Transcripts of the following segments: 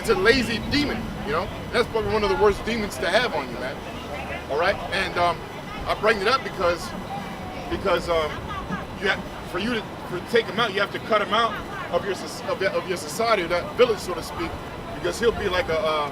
It's a lazy demon, you know. That's probably one of the worst demons to have on you, man. All right, and I bring it up because you have, for to take him out, you have to cut him out of your society, that village, so to speak, because he'll be like a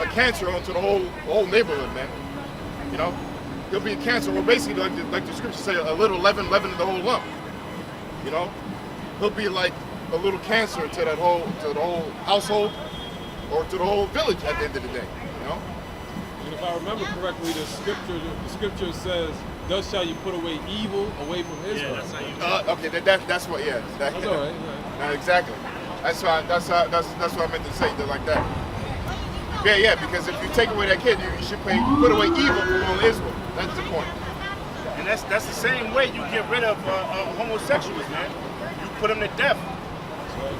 cancer onto the whole neighborhood, man. You know, he'll be a cancer, or basically like the scriptures say, a little leaven in the whole lump. You know, he'll be like a little cancer to the whole household, or to the whole village at the end of the day. You know. And if I remember correctly, the scripture says, "Thus shall you put away evil away from Israel." Yeah, that's how you Okay, that's what. Yeah, that's all right. No, exactly. That's what I meant to say, like that. Yeah, because if you take away that kid, you should put away evil from all Israel. That's the point. And that's the same way you get rid of homosexuals, man. You put them to death.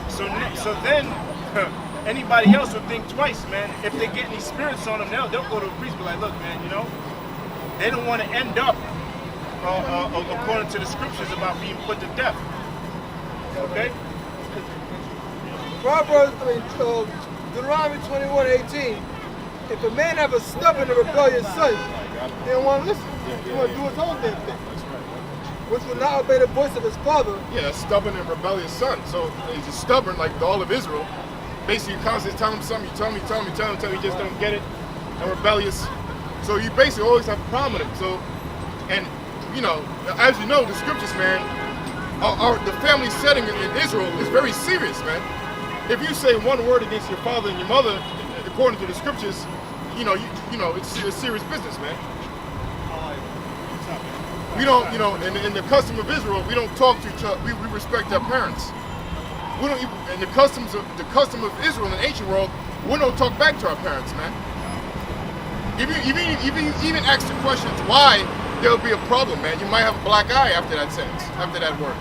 So then anybody else would think twice, man. If they get any spirits on them, they'll go to a priest and be like, look, man, you know, they don't want to end up according to the scriptures about being put to death. Okay? Deuteronomy 21:18. If a man have a stubborn and rebellious son, he don't want to listen. He want to do his own damn thing. Which will not obey the voice of his father. Yeah, a stubborn and rebellious son. So he's stubborn like all of Israel. Basically, you constantly tell him something, you tell him, until he just don't get it, and rebellious. So you basically always have a problem with him. So, and you know, as you know, the scriptures, man, the family setting in Israel is very serious, man. If you say one word against your father and your mother, according to the scriptures, you know, it's serious business, man. We don't, you know, in the custom of Israel, we don't talk to each other. We respect our parents. We don't even, in the custom of Israel in the ancient world, we don't talk back to our parents, man. Even ask the questions why there'll be a problem, man. You might have a black eye after that sentence, after that word.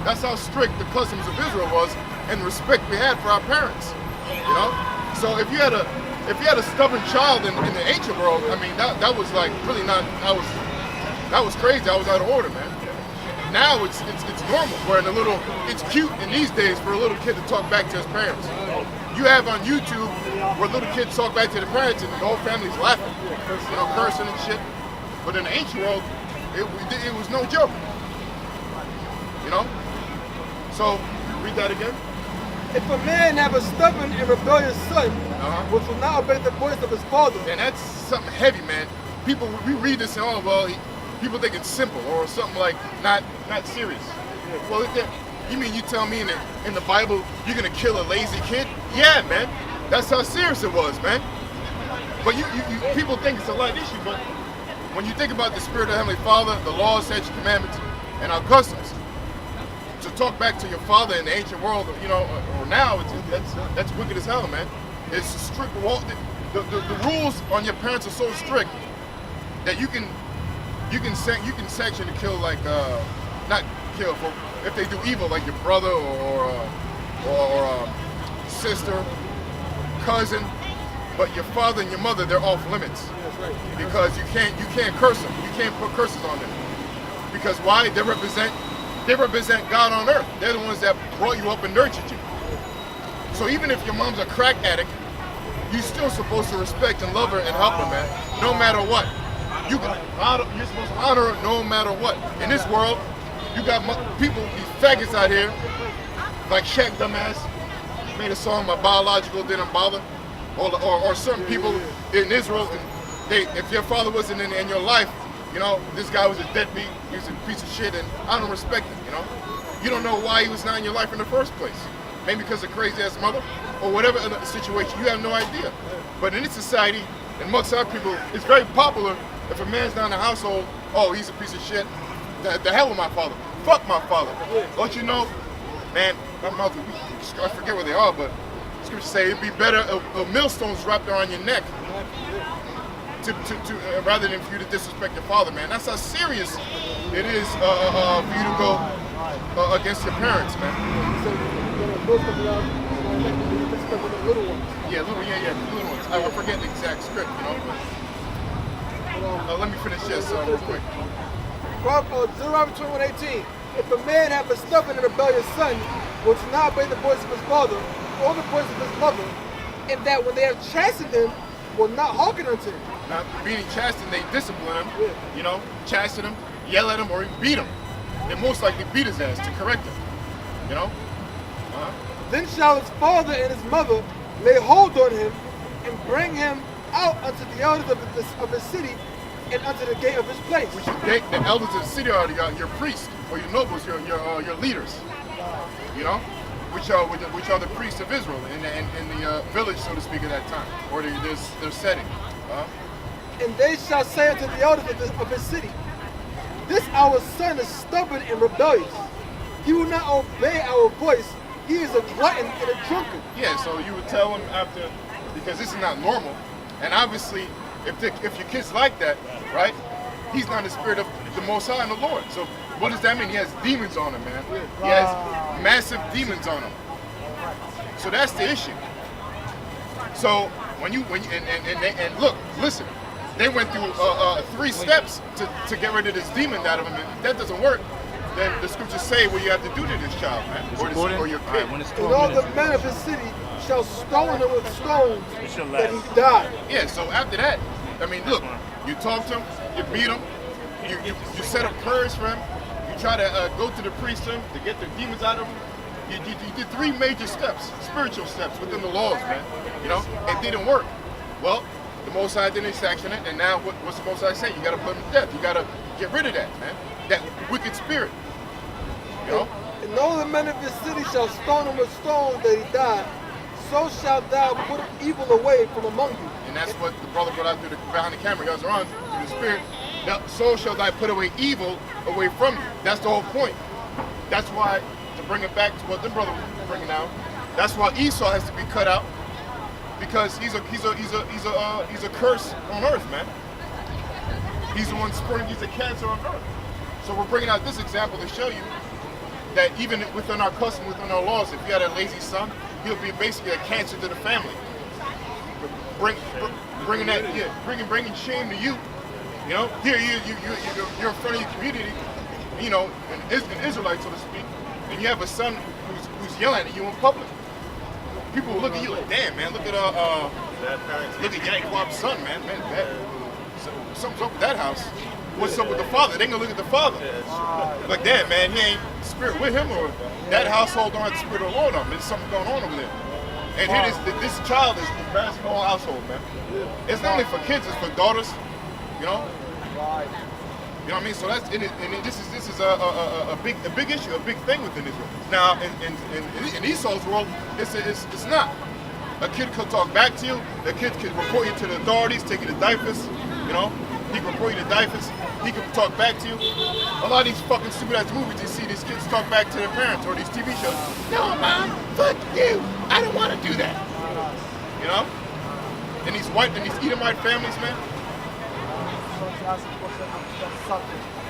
That's how strict the customs of Israel was, and the respect we had for our parents. You know. So if you had a stubborn child in the ancient world, I mean, that was like really not. That was crazy. That was out of order, man. Now it's normal. It's cute in these days for a little kid to talk back to his parents. You have on YouTube where little kids talk back to their parents and the whole family's laughing, you know, cursing and shit. But in the ancient world, it was no joke. You know. So read that again. If a man have a stubborn and rebellious son, which will not obey the voice of his father. And that's something heavy, man. People, we read this and people think it's simple or something like not serious. Well, you mean you tell me in the Bible you're gonna kill a lazy kid? Yeah, man. That's how serious it was, man. But you people think it's a light issue, but when you think about the spirit of the Heavenly Father, the laws, statutes, commandments, and our customs, to talk back to your father in the ancient world, you know, or now, that's wicked as hell, man. It's strict. The rules on your parents are so strict that you can sanction to kill, like not kill, for if they do evil, like your brother or sister, cousin. But your father and your mother, they're off limits because you can't curse them. You can't put curses on them because why? They represent God on earth. They're the ones that brought you up and nurtured you. So even if your mom's a crack addict, you're still supposed to respect and love her and help her, man, no matter what. You're supposed to honor her no matter what. In this world, you got people, these faggots out here, like Shaq dumbass, made a song, My Biological Didn't Bother, or certain people in Israel, if your father wasn't in your life, you know, this guy was a deadbeat, he was a piece of shit, and I don't respect him, you know. You don't know why he was not in your life in the first place. Maybe because of crazy-ass mother, or whatever other situation, you have no idea. But in this society, and amongst our people, it's very popular if a man's not in the household, oh, he's a piece of shit. The hell with my father. Fuck my father. Don't you know, man, I forget where they are, but scripture say it'd be better a millstone's wrapped around your neck rather than for you to disrespect your father, man. That's how serious it is for you to go against your parents, man. Yeah, the little ones. I forget the exact script, you know. But, let me finish this real quick. Deuteronomy 21:18. If a man have a stubborn and rebellious son, which will not obey the voice of his father, all the voice of his mother, and that when they have chastened him, will not hearken unto him. Now, being chastened, they discipline him, Yeah. you know, chasten him, yell at him, or even beat him. They most likely beat his ass to correct him, you know? Then shall his father and his mother lay hold on him and bring him out unto the elders of his city and unto the gate of his place. Which the elders of the city are your priests, or your nobles, your leaders, you know? Which are the priests of Israel in the village, so to speak, at that time, or their setting. And they shall say unto the elders of his city, this our son is stubborn and rebellious. He will not obey our voice. He is a glutton and a drunkard. Yeah, so you would tell him after, because this is not normal, and obviously, if your kid's like that, right, he's not in the spirit of the Most High and the Lord. So what does that mean? He has demons on him, man. He has massive demons on him. So that's the issue. So and look, listen, they went through 3 steps to get rid of this demon out of him. And if that doesn't work, then the scriptures say what you have to do to this child, man, or your kid. And all the men of his city shall stone him with stones that he die. Yeah, so after that, I mean, look, you talk to him, you beat him, you set up prayers for him, you try to go to the priest to get the demons out of him. You did 3 major steps, spiritual steps within the laws, man. You know, it didn't work. Well, the Most High didn't sanction it, and now what's the Most High say? You got to put him to death. You got to get rid of that, man. That wicked spirit. You know? And all the men of his city shall stone him with stones that he die. So shalt thou put evil away from among you. And that's what the brother brought out behind the camera. He goes around through the spirit. Now, so shall thou put away evil away from you. That's the whole point. That's why, to bring it back to what the brother was bringing out, that's why Esau has to be cut out, because he's a curse on earth, man. He's the one spreading, he's a cancer on earth. So we're bringing out this example to show you that even within our custom, within our laws, if you had a lazy son, he'll be basically a cancer to the family. Bringing shame to you. You know, here you're in front of your community, you know, an Israelite, so to speak, and you have a son who's yelling at you in public. People will look at you like, damn, man, look at Yankwab's son, man, something's up with that house. What's up with the father? They gonna look at the father. Like, damn, man, he ain't spirit with him, or that household don't have the spirit of the Lord on him. There's something going on over there. And here this child is embarrassing the whole household, man. It's not only for kids, it's for daughters, you know? You know what I mean? So that's this is a big issue, a big thing within Israel. Now in Esau's world, it's not. A kid could talk back to you. A kid could report you to the authorities, take you to diapers. You know, he can report you to diapers. He can talk back to you. A lot of these fucking stupid ass movies, you see these kids talk back to their parents, or these TV shows. No, mom, fuck you. I don't want to do that. You know? And these Edomite families, man.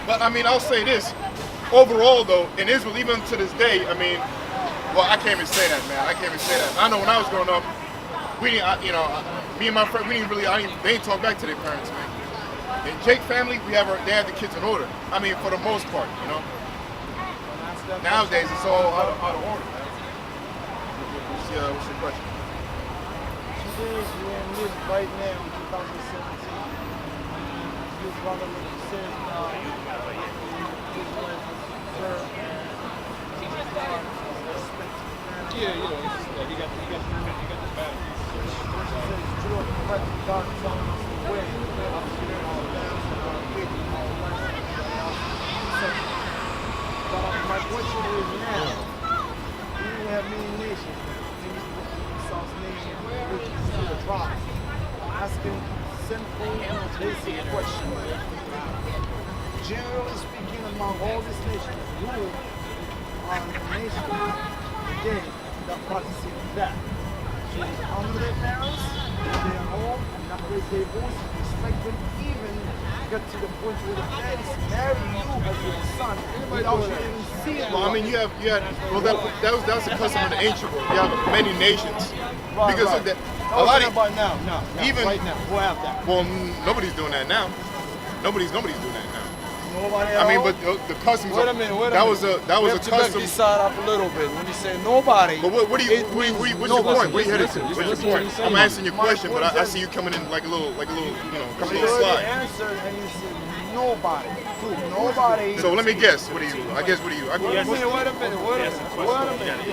But I mean, I'll say this. Overall, though, in Israel, even to this day, I mean, well, I can't even say that, man. I can't even say that. I know when I was growing up, we didn't, me and my friend, they didn't talk back to their parents, man. In Jake family, they have the kids in order. I mean, for the most part, you know. Nowadays, it's all out of order, man. What's your question? Today, we live right now in 2017. This brother says Yeah, you know, he got the battle. My question is now, we have many nations, South nation, which is the tribes, asking simple and basic questions. Generally speaking, among all these nations, who are the nations today that practice that? To honor their parents, stay at home, not raise their voice, respect them, even get to the point where the parents marry you as your son without you even seeing. Well, I mean, you had that was the custom of the ancient world. You have many nations because of that. A lot of now, even right now, go out there. Well, nobody's doing that now. Nobody's doing that now. Nobody I mean, else? but the customs. Wait a minute. That was a We have to back custom. this side up a little bit. When you say nobody, But what do you? it What's means your nobody. point? What are you headed to? Listen, What's listen your to point? what he's I'm saying. asking you a question, but I see you coming in like a little, couple You of already slide. answered and you said nobody. Nobody. So let me guess. What do you? I guess what do you? Wait a minute.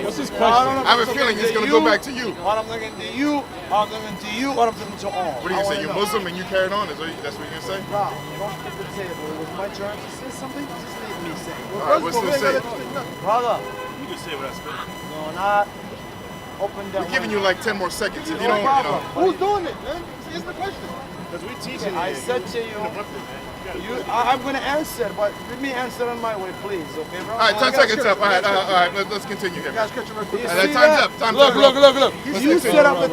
What's his I question? I have a feeling it's gonna go back to you. What I'm looking to you, I'm looking to you, what I'm looking to all. What do you say? You're Muslim and you carried on? That's what you're gonna say? No, don't flip the table. It was my turn to say something. Just let me say. All right, what's to say? Brother, You can say what I spit. no, not open that. We're giving you like 10 more seconds. If you No don't, problem. Who's doing it, man? Answer the question. Because we teaching I you. said to you, Interrupted, man. I'm going to answer, but let me answer on my way, please, okay, bro? all right, 10 seconds up. All right, let's continue here. Guys, catch you real quick. You All right, see time's that? up. Time's Look, up. look. You set up the